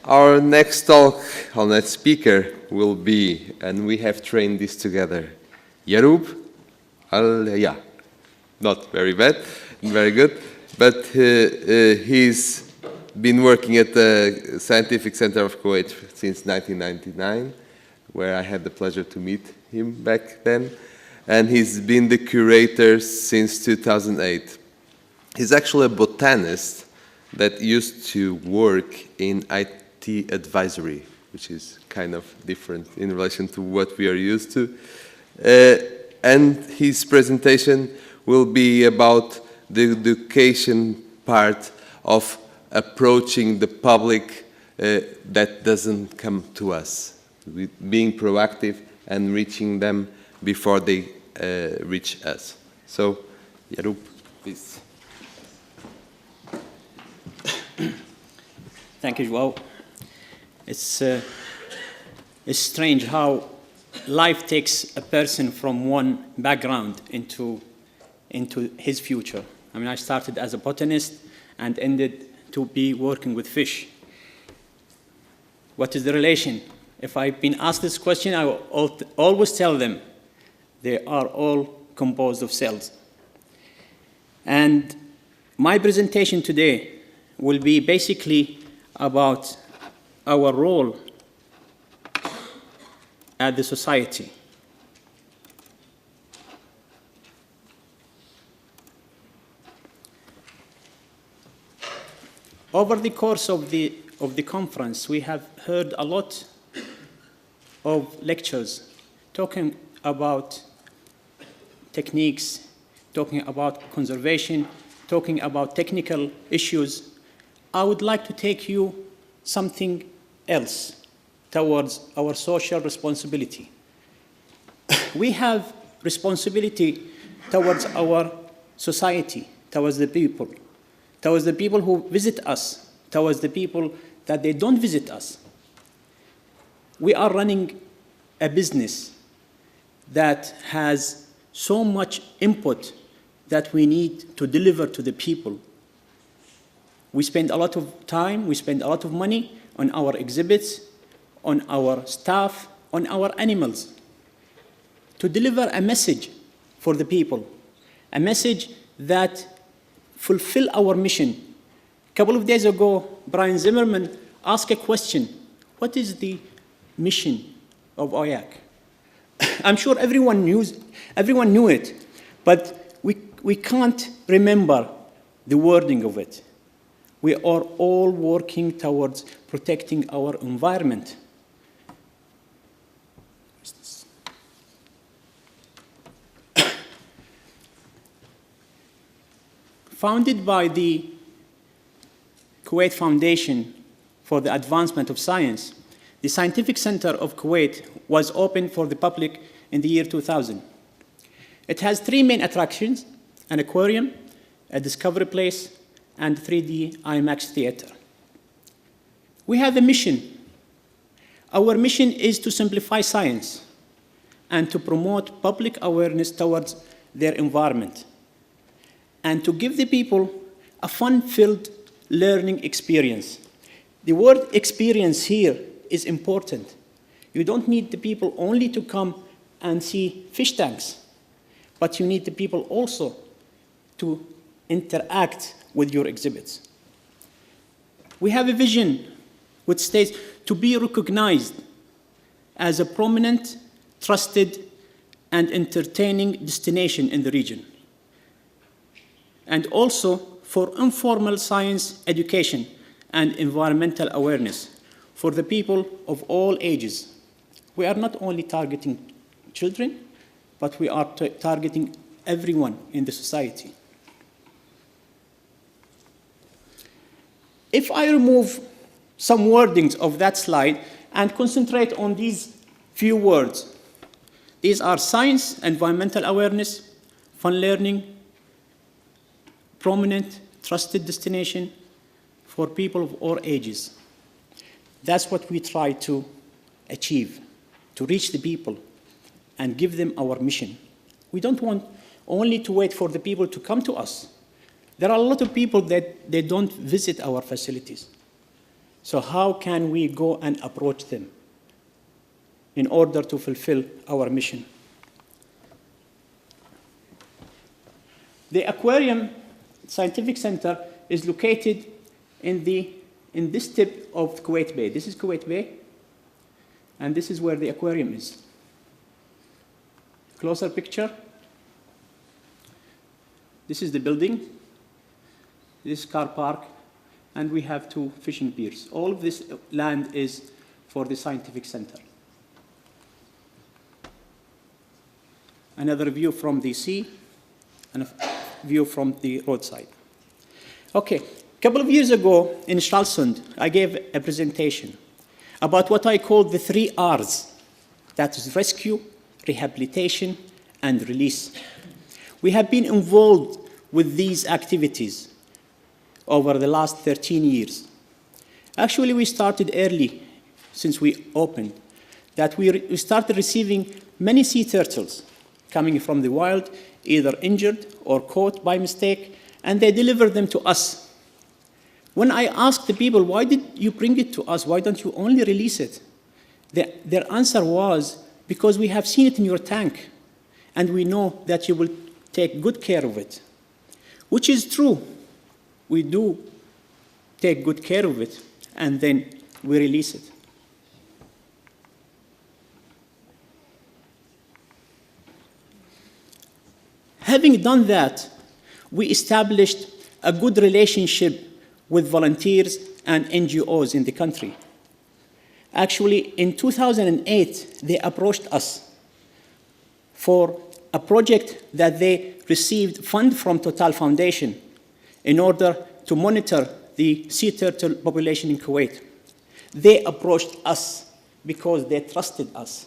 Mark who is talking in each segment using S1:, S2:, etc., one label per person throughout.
S1: Our next talk, our next speaker will be, and we have trained this together, Yarub Al-Ya. Not very bad, very good, but he's been working at the Scientific Center of Kuwait since 1999, where I had the pleasure to meet him back then, and he's been the curator since 2008. He's actually a botanist that used to work in IT advisory, which is kind of different in relation to what we are used to. And his presentation will be about the education part of approaching the public that doesn't come to us, being proactive and reaching them before they reach us. So, Yarub, please.
S2: Thank you, Joao. It's strange how life takes a person from one background into his future. I mean, I started as a botanist and ended to be working with fish. What is the relation? If I've been asked this question, I will always tell them they are all composed of cells. And my presentation today will be basically about our role at the society. Over the course of the conference, we have heard a lot of lectures talking about techniques, talking about conservation, talking about technical issues. I would like to take you something else towards our social responsibility. We have responsibility towards our society, towards the people who visit us, towards the people that they don't visit us. We are running a business that has so much input that we need to deliver to the people. We spend a lot of time, we spend a lot of money on our exhibits, on our staff, on our animals, to deliver a message for the people, a message that fulfill our mission. A couple of days ago, Brian Zimmerman asked a question: what is the mission of EUAC? I'm sure everyone knew it, but we can't remember the wording of it. We are all working towards protecting our environment. Founded by the Kuwait Foundation for the Advancement of Science, the Scientific Center of Kuwait was opened for the public in the year 2000. It has three main attractions: an aquarium, a discovery place, and 3D IMAX theater. We have a mission. Our mission is to simplify science and to promote public awareness towards their environment, and to give the people a fun-filled learning experience. The word experience here is important. You don't need the people only to come and see fish tanks, but you need the people also to interact with your exhibits. We have a vision which states to be recognized as a prominent, trusted, and entertaining destination in the region, and also for informal science education and environmental awareness for the people of all ages. We are not only targeting children, but we are targeting everyone in the society. If I remove some wordings of that slide and concentrate on these few words, these are science, environmental awareness, fun learning, prominent, trusted destination for people of all ages. That's what we try to achieve, to reach the people and give them our mission. We don't want only to wait for the people to come to us. There are a lot of people that they don't visit our facilities. So how can we go and approach them in order to fulfill our mission? The Aquarium Scientific Center is located in this tip of Kuwait Bay. This is Kuwait Bay, and this is where the aquarium is. Closer picture. This is the building. This is car park, and we have 2 fishing piers. All of this land is for the scientific center. Another view from the sea, and a view from the roadside. Okay, a couple of years ago in Stralsund, I gave a presentation about what I call the 3 R's. That is rescue, rehabilitation, and release. We have been involved with these activities over the last 13 years. Actually, we started early, since we opened, that we started receiving many sea turtles coming from the wild, either injured or caught by mistake, and they delivered them to us. When I asked the people, why did you bring it to us? Why don't you only release it? Their answer was, because we have seen it in your tank, and we know that you will take good care of it. Which is true. We do take good care of it, and then we release it. Having done that, we established a good relationship with volunteers and NGOs in the country. Actually, in 2008, they approached us for a project that they received funds from Total Foundation in order to monitor the sea turtle population in Kuwait. They approached us because they trusted us.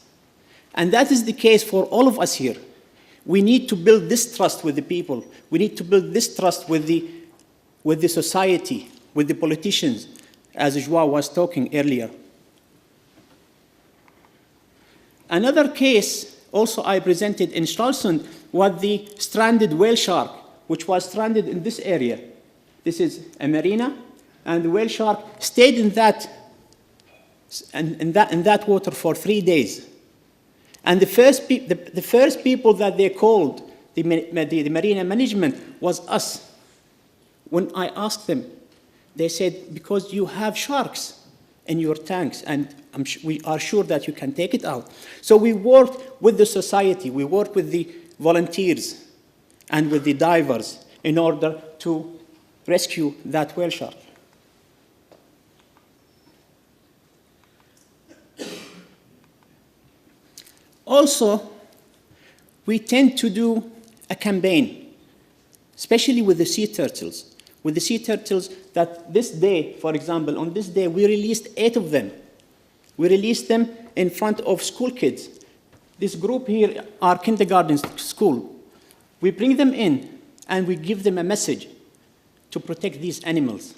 S2: And that is the case for all of us here. We need to build this trust with the people. We need to build this trust with the society, with the politicians, as Joao was talking earlier. Another case also I presented in Stralsund was the stranded whale shark, which was stranded in this area. This is a marina, and the whale shark stayed in that water for 3 days. And the first people that they called, the marina management, was us. When I asked them, they said, because you have sharks in your tanks, and we are sure that you can take it out. So we worked with the society, we worked with the volunteers and with the divers in order to rescue that whale shark. Also, we tend to do a campaign, especially with the sea turtles. With the sea turtles, that this day, for example, on this day, we released 8 of them. We released them in front of school kids. This group here are kindergarten school. We bring them in, and we give them a message to protect these animals.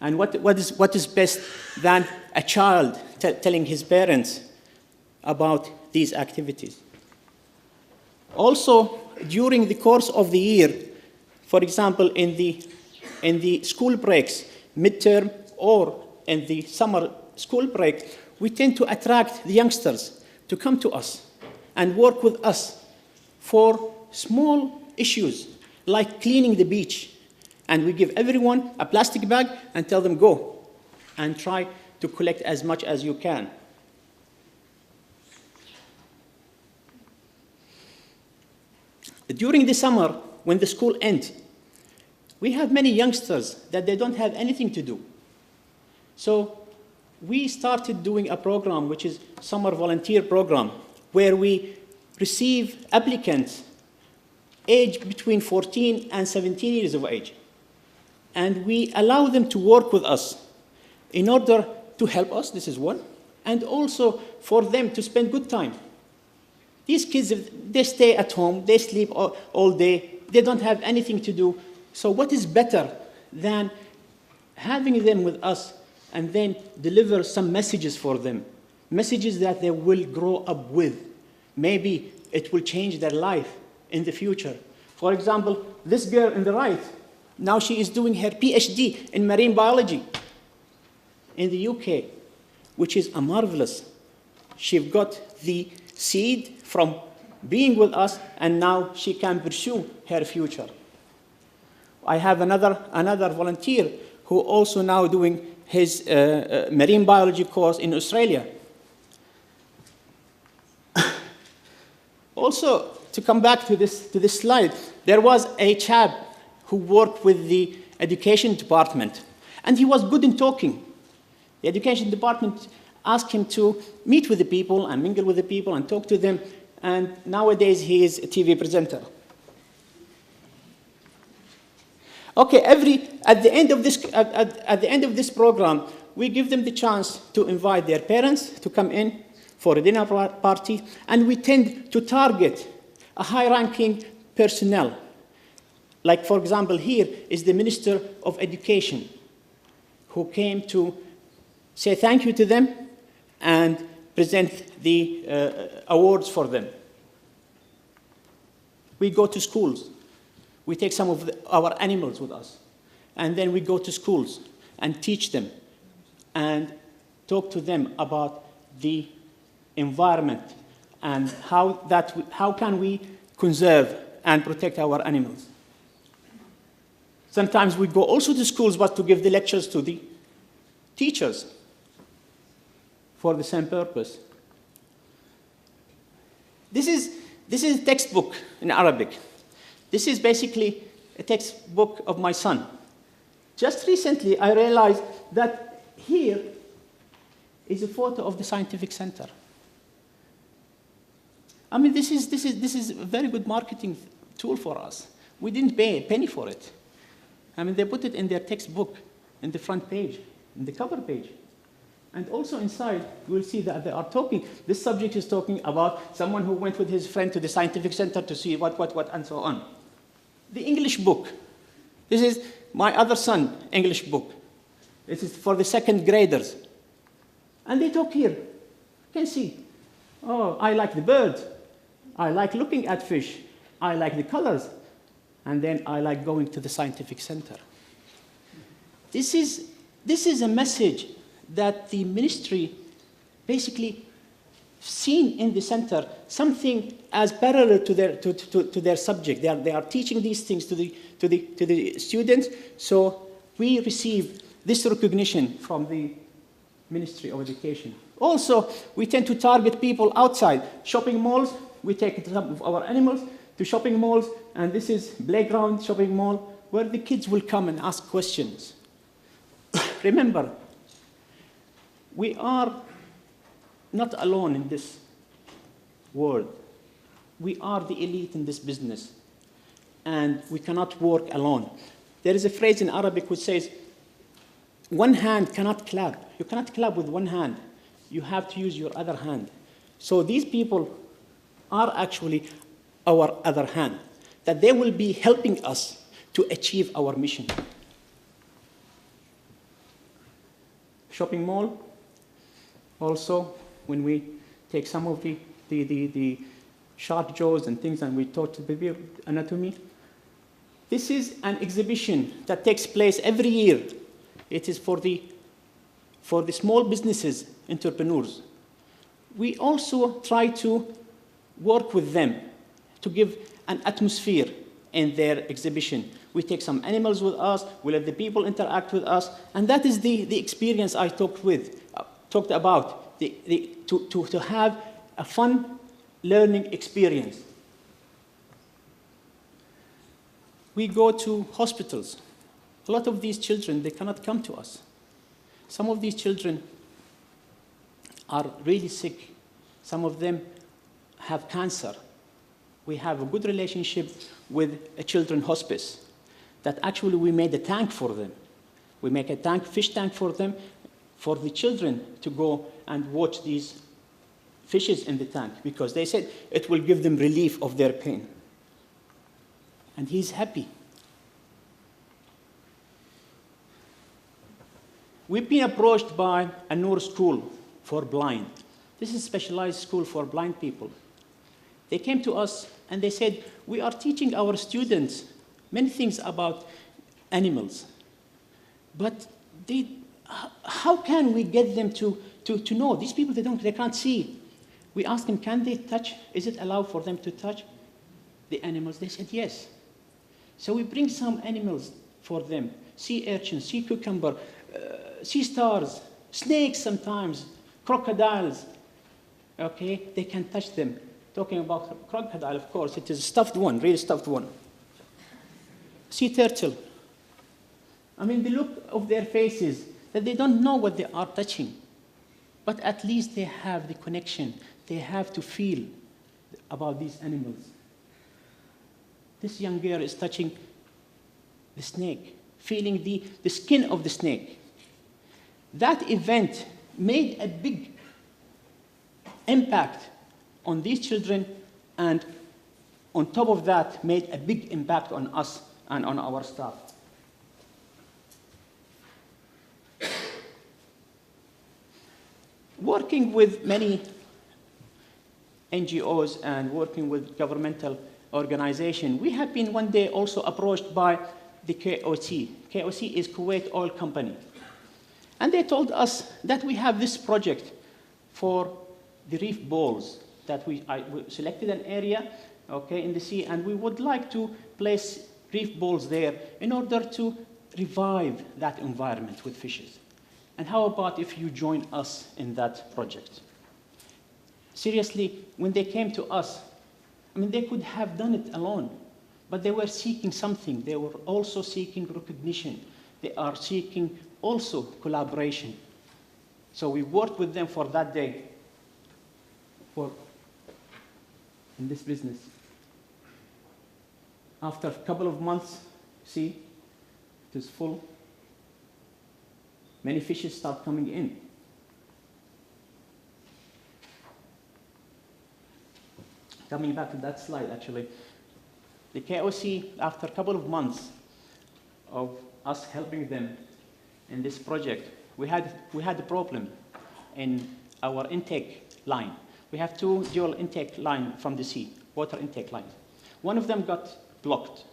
S2: And what is best than a child telling his parents about these activities? Also, during the course of the year, for example, in the school breaks, midterm, or in the summer school break, we tend to attract the youngsters to come to us and work with us for small issues, like cleaning the beach. And we give everyone a plastic bag and tell them, go and try to collect as much as you can. During the summer, when the school ends, we have many youngsters that they don't have anything to do. So we started doing a program, which is summer volunteer program, where we receive applicants aged between 14 and 17 years of age. And we allow them to work with us in order to help us, this is one, and also for them to spend good time. These kids, they stay at home, they sleep all day, they don't have anything to do. So what is better than having them with us and then deliver some messages for them, messages that they will grow up with. Maybe it will change their life in the future. For example, this girl on the right, Now she is doing her PhD in marine biology in the UK, which is a marvelous. She got the seed from being with us, and now she can pursue her future. I have another volunteer who also now doing his marine biology course in Australia. Also, to come back to this slide, there was a chap who worked with the education department, and he was good in talking. The education department asked him to meet with the people and mingle with the people and talk to them, and nowadays he is a TV presenter. Okay, at the end of this program, we give them the chance to invite their parents to come in for a dinner party, and we tend to target a high-ranking personnel. Like, for example, here is the Minister of Education, who came to say thank you to them and present the awards for them. We go to schools. We take some of our animals with us, and then we go to schools and teach them and talk to them about the environment and how can we conserve and protect our animals. Sometimes we go also to schools, but to give the lectures to the teachers for the same purpose. This is a textbook in Arabic. This is basically a textbook of my son. Just recently, I realized that here is a photo of the scientific center. I mean, this is a very good marketing tool for us. We didn't pay a penny for it. I mean, they put it in their textbook, in the front page, in the cover page. And also inside, you will see that they are talking. This subject is talking about someone who went with his friend to the scientific center to see what, and so on. The English book. This is my other son, English book. This is for the second graders. And they talk here. You can see. Oh, I like the birds. I like looking at fish. I like the colors. And then I like going to the scientific center. This is a message that the ministry basically seen in the center something as parallel to their subject. They are teaching these things to the students. So we receive this recognition from the Ministry of Education. Also, we tend to target people outside shopping malls. We take some of our animals to shopping malls, and this is playground shopping mall where the kids will come and ask questions. Remember, we are not alone in this world. We are the elite in this business, and we cannot work alone. There is a phrase in Arabic which says, one hand cannot clap. You cannot clap with one hand. You have to use your other hand. So these people are actually our other hand, that they will be helping us to achieve our mission. Shopping mall, also, when we take some of the shark jaws and things and we talk to the anatomy, this is an exhibition that takes place every year. It is for the small businesses, entrepreneurs. We also try to work with them to give an atmosphere in their exhibition. We take some animals with us, we let the people interact with us, and that is the experience I talked about, to have a fun learning experience. We go to hospitals. A lot of these children, they cannot come to us. Some of these children are really sick. Some of them have cancer. We have a good relationship with a children's hospice that actually we made a tank for them. We make a tank, fish tank for them, for the children to go and watch these fishes in the tank, because they said it will give them relief of their pain. And he's happy. We've been approached by a Noor school for blind. This is a specialized school for blind people. They came to us and they said, we are teaching our students many things about animals. But how can we get them to know? These people, they can't see. We asked them, can they touch? Is it allowed for them to touch the animals? They said yes. So we bring some animals for them. Sea urchins, sea cucumber, sea stars, snakes sometimes, crocodiles. Okay, they can touch them. Talking about crocodile, of course, it is a stuffed one, really stuffed one. Sea turtle. I mean, the look of their faces, that they don't know what they are touching. But at least they have the connection. They have to feel about these animals. This young girl is touching the snake, feeling the skin of the snake. That event made a big impact on these children, and on top of that, made a big impact on us and on our staff. Working with many NGOs and working with governmental organizations, we have been one day also approached by the KOC. KOC is Kuwait Oil Company. And they told us that we have this project for the reef balls, that we selected an area, okay, in the sea, and we would like to place reef balls there in order to revive that environment with fishes. And how about if you join us in that project? Seriously, when they came to us, I mean, they could have done it alone, but they were seeking something. They were also seeking recognition. They are seeking also collaboration. So we worked with them for that day, in this business. After a couple of months, see, it is full. Many fishes start coming in. Coming back to that slide, actually, the KOC, after a couple of months of us helping them in this project, we had a problem in our intake line. We have two dual intake lines from the sea, water intake lines. One of them got blocked.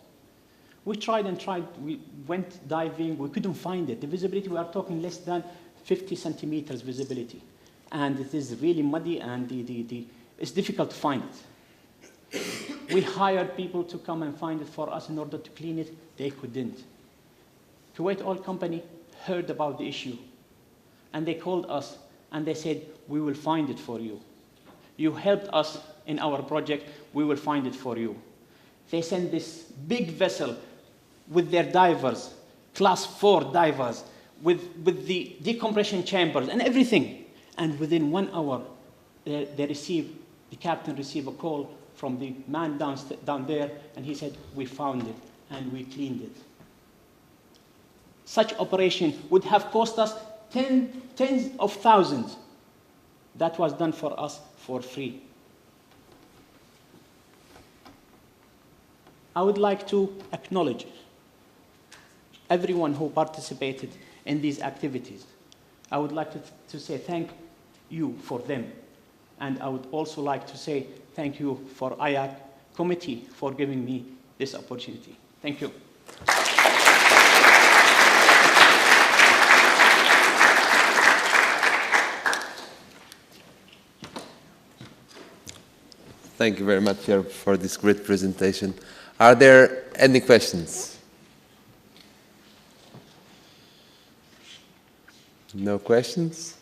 S2: We tried and tried, we went diving, we couldn't find it. The visibility, we are talking less than 50 centimeters visibility. And it is really muddy, and it's difficult to find it. We hired people to come and find it for us in order to clean it. They couldn't. Kuwait Oil Company heard about the issue, and they called us, and they said, we will find it for you. You helped us in our project, we will find it for you. They sent this big vessel with their divers, class 4 divers, with the decompression chambers and everything. And within 1 hour, the captain received a call from the man down there, and he said, we found it, and we cleaned it. Such operation would have cost us tens of thousands. That was done for us for free. I would like to acknowledge everyone who participated in these activities. I would like to say thank you for them. And I would also like to say thank you for EUAC committee for giving me this opportunity. Thank you.
S1: Thank you very much for this great presentation. Are there any questions? No questions?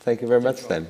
S1: Thank you very much then.